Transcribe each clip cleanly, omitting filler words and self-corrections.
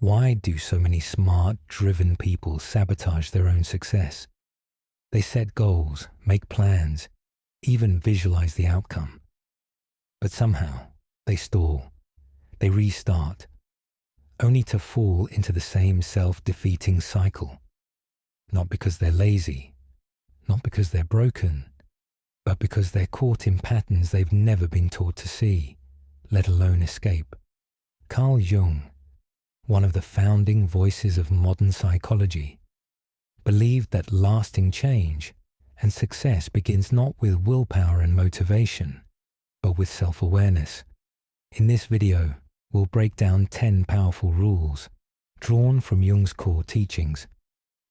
Why do so many smart, driven people sabotage their own success? They set goals, make plans, even visualize the outcome. But somehow, they stall. They restart, only to fall into the same self-defeating cycle. Not because they're lazy, not because they're broken, but because they're caught in patterns they've never been taught to see, let alone escape. Carl Jung, one of the founding voices of modern psychology, believed that lasting change and success begins not with willpower and motivation, but with self-awareness. In this video, we'll break down 10 powerful rules drawn from Jung's core teachings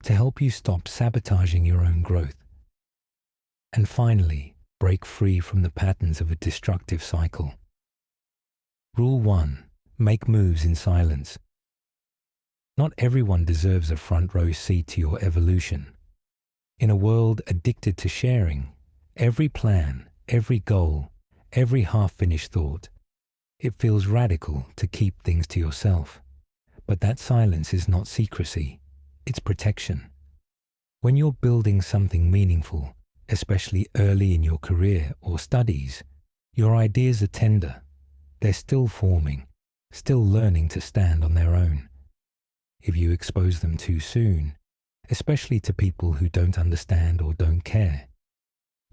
to help you stop sabotaging your own growth. And finally, break free from the patterns of a destructive cycle. Rule 1. Make moves in silence. Not everyone deserves a front row seat to your evolution. In a world addicted to sharing, every plan, every goal, every half-finished thought, it feels radical to keep things to yourself. But that silence is not secrecy, it's protection. When you're building something meaningful, especially early in your career or studies, your ideas are tender. They're still forming, still learning to stand on their own. If you expose them too soon, especially to people who don't understand or don't care,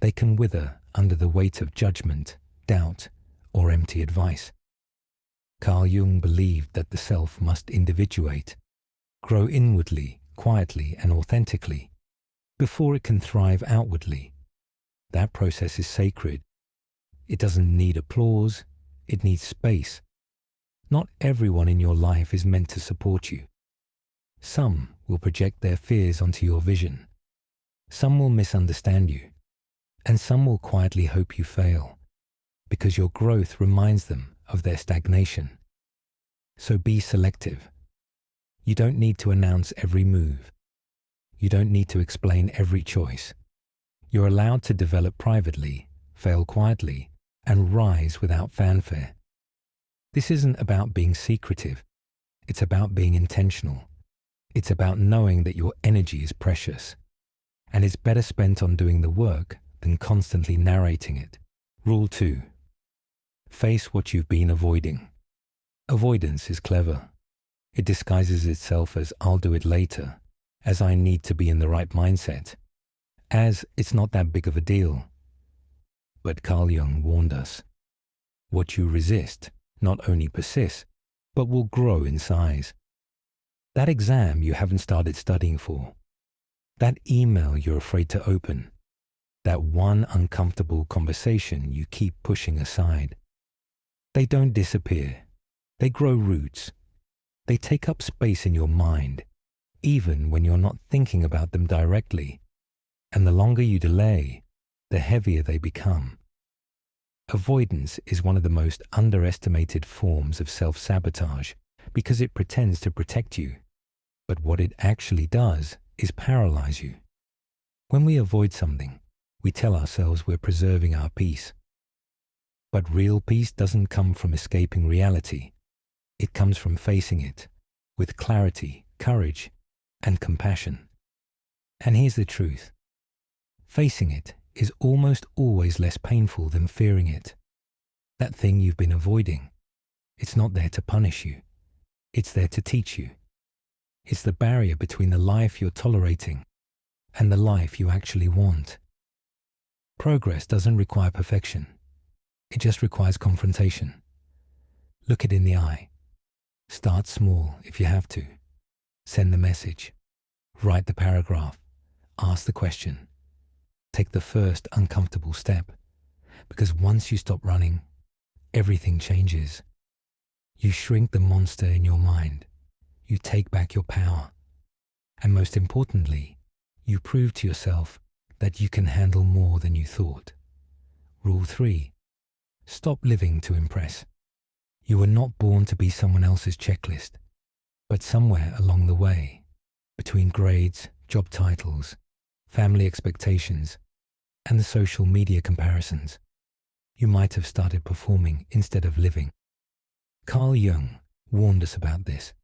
they can wither under the weight of judgment, doubt, or empty advice. Carl Jung believed that the self must individuate, grow inwardly, quietly, and authentically, before it can thrive outwardly. That process is sacred. It doesn't need applause, it needs space. Not everyone in your life is meant to support you. Some will project their fears onto your vision. Some will misunderstand you. And some will quietly hope you fail, because your growth reminds them of their stagnation. So be selective. You don't need to announce every move. You don't need to explain every choice. You're allowed to develop privately, fail quietly, and rise without fanfare. This isn't about being secretive. It's about being intentional. It's about knowing that your energy is precious, and it's better spent on doing the work than constantly narrating it. Rule 2. Face what you've been avoiding. Avoidance is clever. It disguises itself as "I'll do it later," as "I need to be in the right mindset," as "it's not that big of a deal." But Carl Jung warned us, what you resist not only persists, but will grow in size. That exam you haven't started studying for, that email you're afraid to open, that one uncomfortable conversation you keep pushing aside, they don't disappear. They grow roots. They take up space in your mind, even when you're not thinking about them directly. And the longer you delay, the heavier they become. Avoidance is one of the most underestimated forms of self-sabotage because it pretends to protect you. But what it actually does is paralyze you. When we avoid something, we tell ourselves we're preserving our peace. But real peace doesn't come from escaping reality. It comes from facing it with clarity, courage, and compassion. And here's the truth. Facing it is almost always less painful than fearing it. That thing you've been avoiding, it's not there to punish you. It's there to teach you. It's the barrier between the life you're tolerating and the life you actually want. Progress doesn't require perfection. It just requires confrontation. Look it in the eye. Start small if you have to. Send the message. Write the paragraph. Ask the question. Take the first uncomfortable step. Because once you stop running, everything changes. You shrink the monster in your mind. You take back your power. And most importantly, you prove to yourself that you can handle more than you thought. Rule 3. Stop living to impress. You were not born to be someone else's checklist, but somewhere along the way, between grades, job titles, family expectations, and the social media comparisons, you might have started performing instead of living. Carl Jung warned us about this.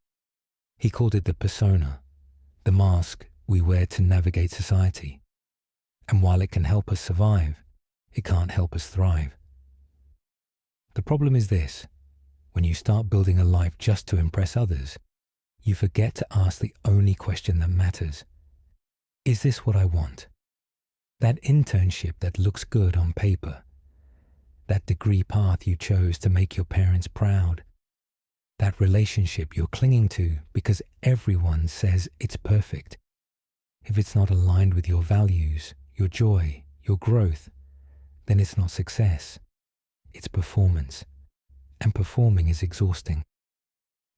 He called it the persona, the mask we wear to navigate society. And while it can help us survive, it can't help us thrive. The problem is this: when you start building a life just to impress others, you forget to ask the only question that matters. Is this what I want? That internship that looks good on paper, that degree path you chose to make your parents proud, that relationship you're clinging to because everyone says it's perfect. If it's not aligned with your values, your joy, your growth, then it's not success. It's performance. And performing is exhausting.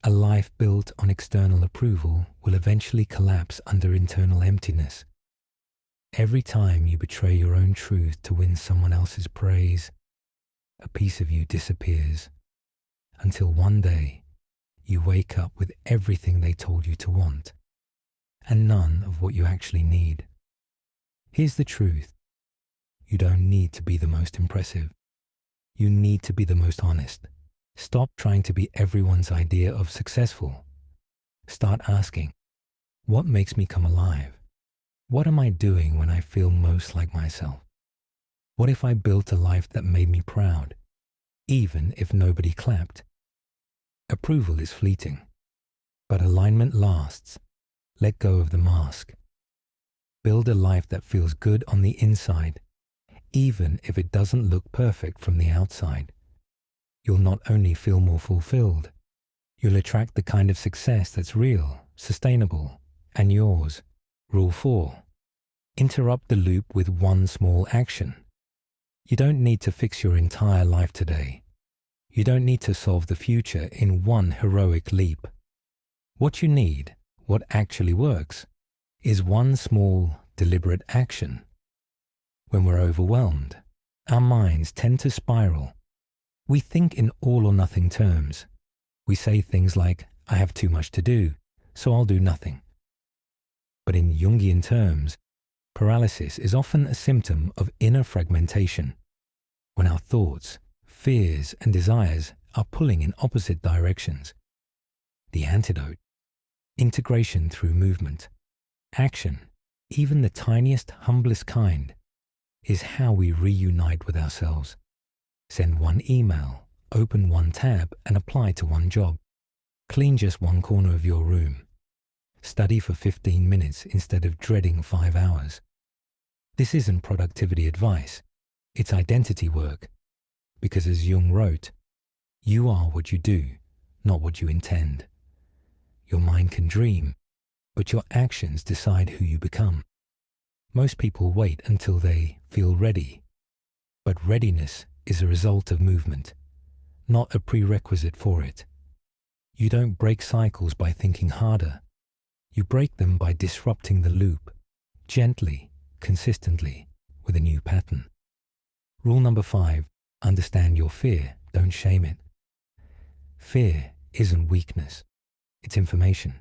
A life built on external approval will eventually collapse under internal emptiness. Every time you betray your own truth to win someone else's praise, a piece of you disappears, until one day you wake up with everything they told you to want, and none of what you actually need. Here's the truth: you don't need to be the most impressive. You need to be the most honest. Stop trying to be everyone's idea of successful. Start asking, what makes me come alive? What am I doing when I feel most like myself? What if I built a life that made me proud, even if nobody clapped? Approval is fleeting, but alignment lasts. Let go of the mask. Build a life that feels good on the inside, even if it doesn't look perfect from the outside. You'll not only feel more fulfilled, you'll attract the kind of success that's real, sustainable, and yours. Rule 4. Interrupt the loop with one small action. You don't need to fix your entire life today. You don't need to solve the future in one heroic leap. What you need, what actually works, is one small, deliberate action. When we're overwhelmed, our minds tend to spiral. We think in all or nothing terms. We say things like, I have too much to do, so I'll do nothing. But in Jungian terms, paralysis is often a symptom of inner fragmentation, when our thoughts, fears, and desires are pulling in opposite directions. The antidote: integration through movement. Action, even the tiniest, humblest kind, is how we reunite with ourselves. Send one email, open one tab, and apply to one job. Clean just one corner of your room. Study for 15 minutes instead of dreading 5 hours. This isn't productivity advice, it's identity work. Because as Jung wrote, you are what you do, not what you intend. Your mind can dream, but your actions decide who you become. Most people wait until they feel ready, but readiness is a result of movement, not a prerequisite for it. You don't break cycles by thinking harder. You break them by disrupting the loop, gently, consistently, with a new pattern. Rule number 5, understand your fear, don't shame it. Fear isn't weakness, it's information.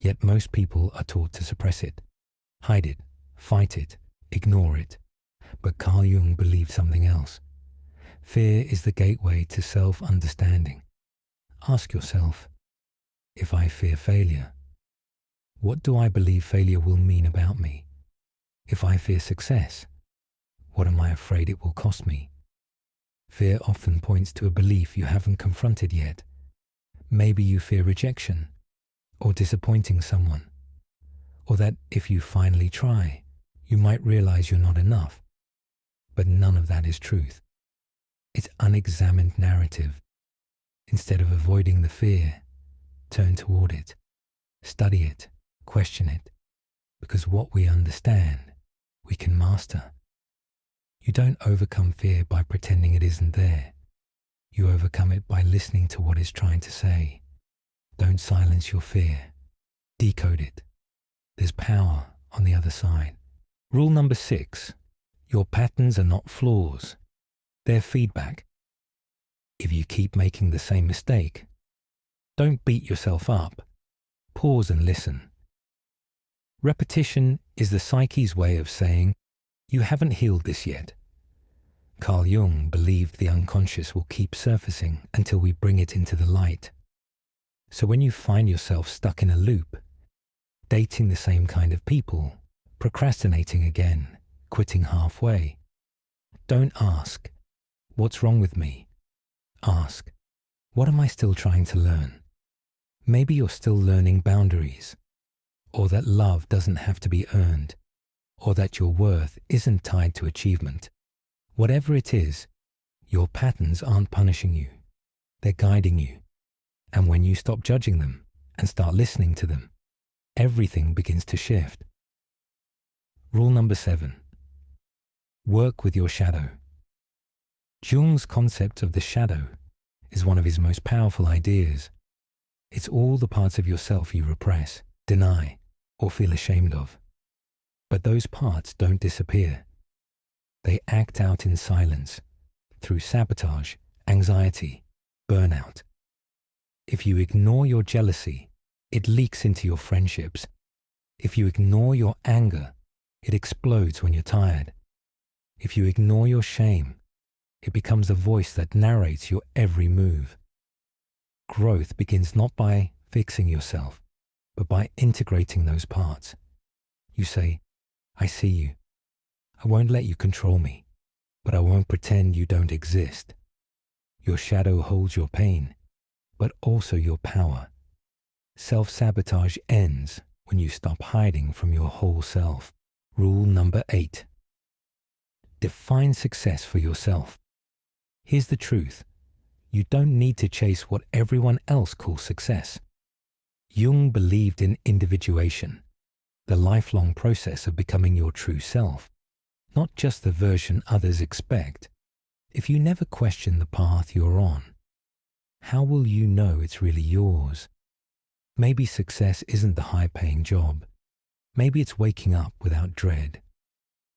Yet most people are taught to suppress it, hide it, fight it, ignore it. But Carl Jung believed something else. Fear is the gateway to self-understanding. Ask yourself, if I fear failure, what do I believe failure will mean about me? If I fear success, what am I afraid it will cost me? Fear often points to a belief you haven't confronted yet. Maybe you fear rejection, or disappointing someone, or that if you finally try, you might realize you're not enough. But none of that is truth. It's unexamined narrative. Instead of avoiding the fear, turn toward it, study it, question it, because what we understand, we can master. You don't overcome fear by pretending it isn't there. You overcome it by listening to what it's trying to say. Don't silence your fear. Decode it. There's power on the other side. Rule number 6, your patterns are not flaws. They're feedback. If you keep making the same mistake, don't beat yourself up. Pause and listen. Repetition is the psyche's way of saying, you haven't healed this yet. Carl Jung believed the unconscious will keep surfacing until we bring it into the light. So when you find yourself stuck in a loop, dating the same kind of people, procrastinating again, quitting halfway, don't ask, what's wrong with me? Ask, what am I still trying to learn? Maybe you're still learning boundaries, or that love doesn't have to be earned, or that your worth isn't tied to achievement. Whatever it is, your patterns aren't punishing you. They're guiding you. And when you stop judging them and start listening to them, everything begins to shift. Rule number 7. Work with your shadow. Jung's concept of the shadow is one of his most powerful ideas. It's all the parts of yourself you repress, deny, or feel ashamed of. But those parts don't disappear. They act out in silence, through sabotage, anxiety, burnout. If you ignore your jealousy, it leaks into your friendships. If you ignore your anger, it explodes when you're tired. If you ignore your shame, it becomes a voice that narrates your every move. Growth begins not by fixing yourself, but by integrating those parts. You say, I see you. I won't let you control me, but I won't pretend you don't exist. Your shadow holds your pain, but also your power. Self-sabotage ends when you stop hiding from your whole self. Rule number 8. Define success for yourself. Here's the truth. You don't need to chase what everyone else calls success. Jung believed in individuation, the lifelong process of becoming your true self, not just the version others expect. If you never question the path you're on, how will you know it's really yours? Maybe success isn't the high-paying job. Maybe it's waking up without dread.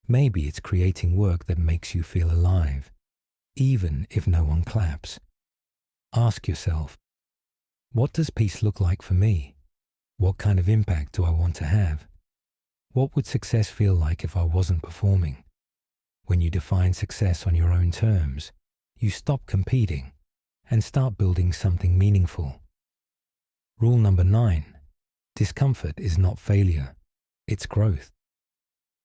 Maybe it's creating work that makes you feel alive, even if no one claps. Ask yourself, what does peace look like for me? What kind of impact do I want to have? What would success feel like if I wasn't performing? When you define success on your own terms, you stop competing and start building something meaningful. Rule number 9. Discomfort is not failure, it's growth.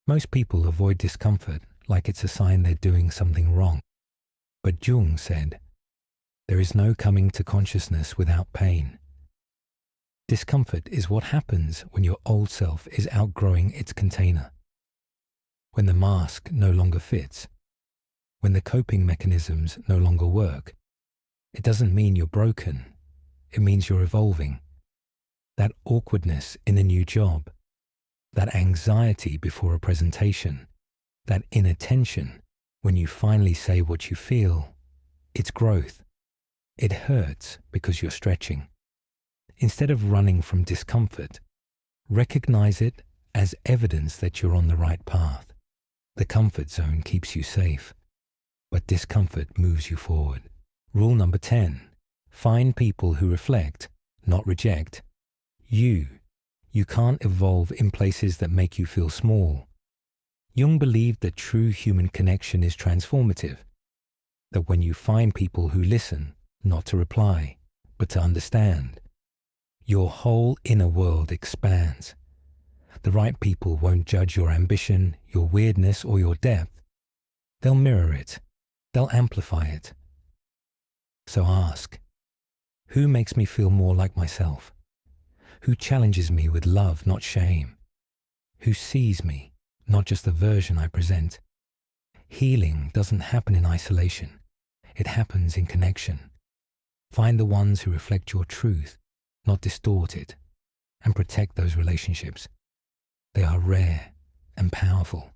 Most people avoid discomfort like it's a sign they're doing something wrong. But Jung said, there is no coming to consciousness without pain. Discomfort is what happens when your old self is outgrowing its container. When the mask no longer fits, when the coping mechanisms no longer work, it doesn't mean you're broken. It means you're evolving. That awkwardness in a new job, that anxiety before a presentation, that inattention when you finally say what you feel, it's growth. It hurts because you're stretching. Instead of running from discomfort, recognize it as evidence that you're on the right path. The comfort zone keeps you safe, but discomfort moves you forward. Rule number 10. Find people who reflect, not reject. You can't evolve in places that make you feel small. Jung believed that true human connection is transformative, that when you find people who listen, not to reply, but to understand, your whole inner world expands. The right people won't judge your ambition, your weirdness, or your depth. They'll mirror it. They'll amplify it. So ask, who makes me feel more like myself? Who challenges me with love, not shame? Who sees me, not just the version I present? Healing doesn't happen in isolation. It happens in connection. Find the ones who reflect your truth, not distort it, and protect those relationships. They are rare and powerful.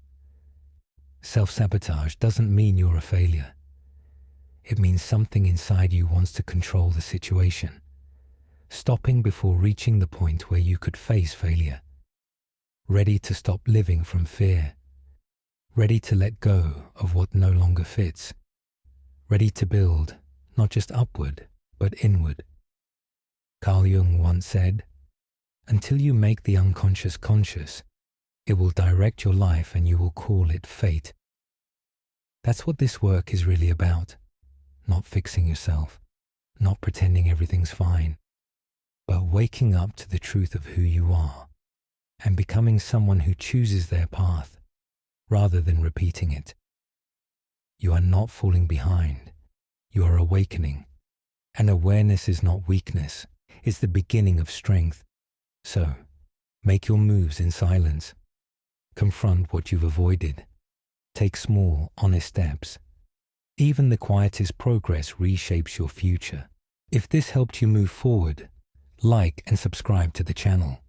Self-sabotage doesn't mean you're a failure. It means something inside you wants to control the situation, stopping before reaching the point where you could face failure, ready to stop living from fear, ready to let go of what no longer fits, ready to build, not just upward, but inward. Carl Jung once said, until you make the unconscious conscious, it will direct your life and you will call it fate. That's what this work is really about. Not fixing yourself, not pretending everything's fine, but waking up to the truth of who you are and becoming someone who chooses their path rather than repeating it. You are not falling behind. You are awakening. And awareness is not weakness. It's the beginning of strength. So, make your moves in silence. Confront what you've avoided. Take small, honest steps. Even the quietest progress reshapes your future. If this helped you move forward, like and subscribe to the channel.